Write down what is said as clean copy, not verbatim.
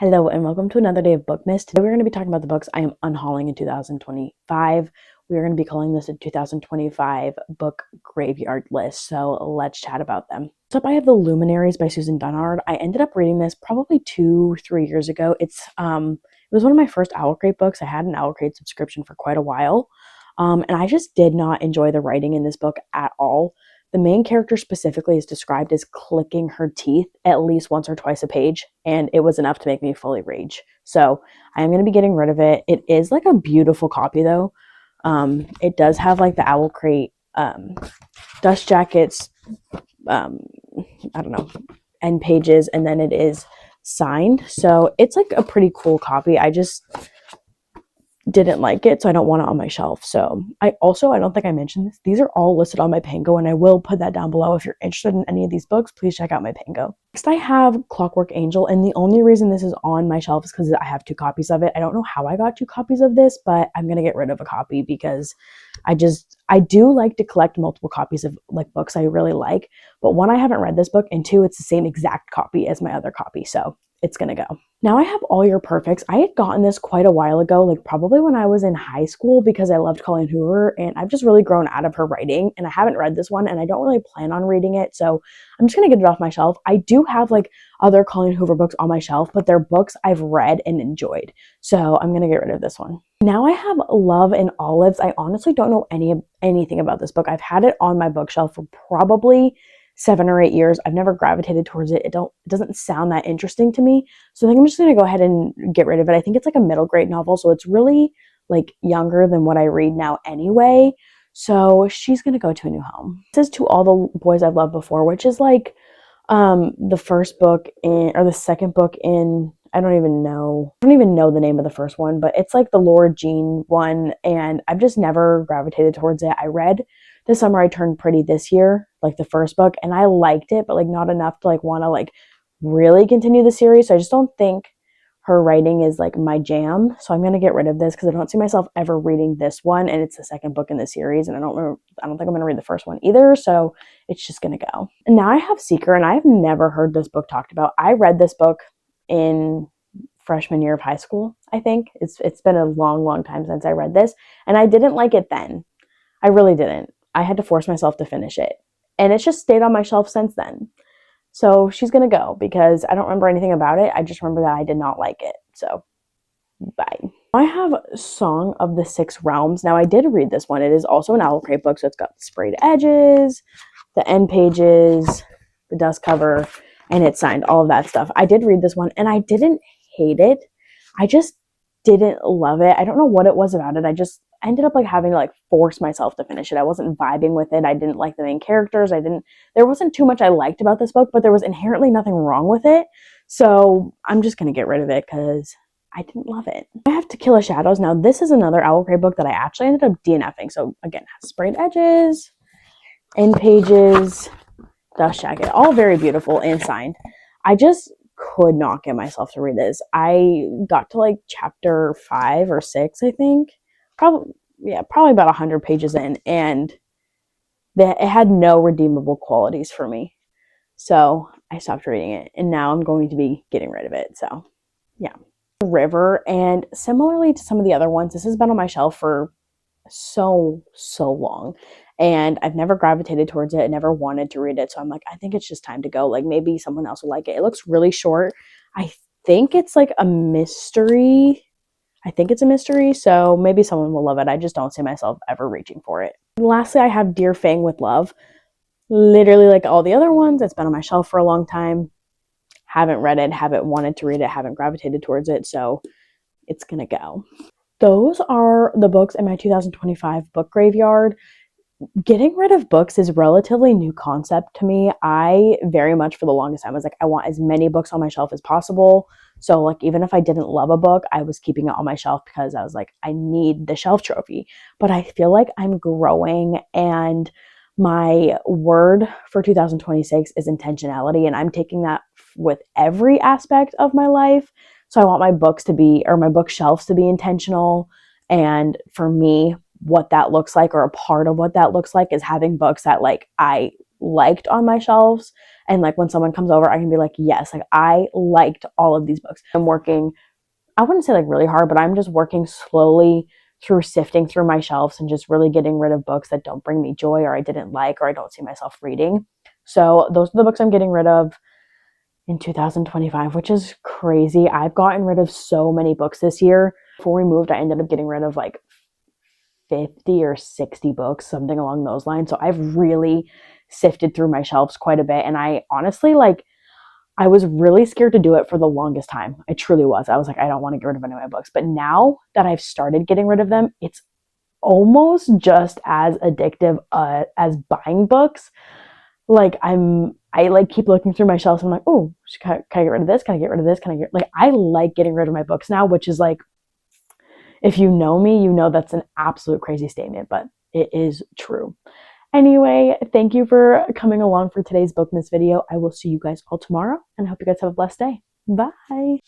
Hello and welcome to another day of Bookmas. Today we're going to be talking about the books I am unhauling in 2025. We are going to be calling this a 2025 book graveyard list, so let's chat about them. First up, I have The Luminaries by Susan Dunnard. I ended up reading this probably 2-3 years ago. It was one of my first Owlcrate books. I had an Owlcrate subscription for quite a while, and I just did not enjoy the writing in this book at all. The main character specifically is described as clicking her teeth at least once or twice a page, and it was enough to make me fully rage. So I am going to be getting rid of it. It is like a beautiful copy though. It does have like the Owlcrate dust jackets, I don't know, end pages, and then it is signed. So it's like a pretty cool copy. I just didn't like it, so I don't want it on my shelf. So I don't think I mentioned this. These are all listed on my Pango, and I will put that down below. If you're interested in any of these books, please check out my Pango. Next, I have Clockwork Angel, and the only reason this is on my shelf is because I have 2 copies of it. I don't know how I got 2 copies of this, but I'm gonna get rid of a copy because I do like to collect multiple copies of like books I really like. But 1, I haven't read this book, and 2, it's the same exact copy as my other copy, so it's gonna go. Now I have All Your Perfects. I had gotten this quite a while ago, like probably when I was in high school, because I loved Colleen Hoover, and I've just really grown out of her writing, and I haven't read this one, and I don't really plan on reading it, so I'm just gonna get it off my shelf. I do have like other Colleen Hoover books on my shelf, but they're books I've read and enjoyed, so I'm gonna get rid of this one. Now I have Love and Olives. I honestly don't know anything about this book. I've had it on my bookshelf for probably 7 or 8 years. I've never gravitated towards it. It doesn't sound that interesting to me. So I think I'm just going to go ahead and get rid of it. I think it's like a middle grade novel, so it's really like younger than what I read now anyway. So she's going to go to a new home. It says To All the Boys I've Loved Before, which is like the first book in, or the second book in, I don't even know the name of the first one, but it's like the Laura Jean one, and I've just never gravitated towards it. I read The Summer I Turned Pretty this year, like the first book, and I liked it, but like not enough to like want to like really continue the series. So I just don't think her writing is like my jam. So I'm going to get rid of this because I don't see myself ever reading this one, and it's the second book in the series, and I don't think I'm going to read the first one either, so it's just going to go. And now I have Seeker, and I've never heard this book talked about. I read this book in freshman year of high school, I think. It's been a long time since I read this, and I didn't like it then. I really didn't. I had to force myself to finish it, and it's just stayed on my shelf since then. So she's gonna go because I don't remember anything about it. I just remember that I did not like it. So bye. I have Song of the Six Realms. Now I did read this one. It is also an Owlcrate book, so it's got the sprayed edges, the end pages, the dust cover, and it's signed, all of that stuff. I did read this one, and I didn't hate it. I just didn't love it. I don't know what it was about it. I just ended up like having to like force myself to finish it. I wasn't vibing with it. I didn't like the main characters. There wasn't too much I liked about this book, but there was inherently nothing wrong with it. So I'm just going to get rid of it because I didn't love it. I have To Kill a Shadows. Now this is another Owlcrate book that I actually ended up DNFing. So again, has sprayed edges, end pages, dust jacket, all very beautiful and signed. I just could not get myself to read this. I got to like chapter 5 or 6, I think. Probably about 100 pages in, and it had no redeemable qualities for me. So I stopped reading it, and now I'm going to be getting rid of it. So yeah. River, and similarly to some of the other ones, this has been on my shelf for so long, and I've never gravitated towards it. I never wanted to read it, so I'm like, I think it's just time to go. Like maybe someone else will like it. It looks really short. I think it's like a mystery. So maybe someone will love it. I just don't see myself ever reaching for it. And lastly, I have Dear Fang with Love. Literally like all the other ones, it's been on my shelf for a long time. Haven't read it, haven't wanted to read it, haven't gravitated towards it, so it's gonna go. Those are the books in my 2025 book graveyard. Getting rid of books is a relatively new concept to me. I very much for the longest time was like, I want as many books on my shelf as possible. So like even if I didn't love a book, I was keeping it on my shelf because I was like, I need the shelf trophy. But I feel like I'm growing, and my word for 2026 is intentionality, and I'm taking that with every aspect of my life. So I want my my bookshelves to be intentional, and for me, what that looks like, or a part of what that looks like, is having books that like I liked on my shelves. And like when someone comes over, I can be like, yes, like I liked all of these books. I'm working, I wouldn't say like really hard, but I'm just working slowly through sifting through my shelves and just really getting rid of books that don't bring me joy or I didn't like or I don't see myself reading. So those are the books I'm getting rid of in 2025, which is crazy. I've gotten rid of so many books this year. Before we moved, I ended up getting rid of like 50 or 60 books, something along those lines. So I've really sifted through my shelves quite a bit. And I honestly, like, I was really scared to do it for the longest time. I truly was. I was like, I don't want to get rid of any of my books. But now that I've started getting rid of them, it's almost just as addictive as buying books. Like I like keep looking through my shelves and I'm like, oh, can I get rid of this? Can I get rid of this? Can I get, like, I like getting rid of my books now, which is like, if you know me, you know that's an absolute crazy statement, but it is true. Anyway, thank you for coming along for today's Bookmas video. I will see you guys all tomorrow and I hope you guys have a blessed day. Bye.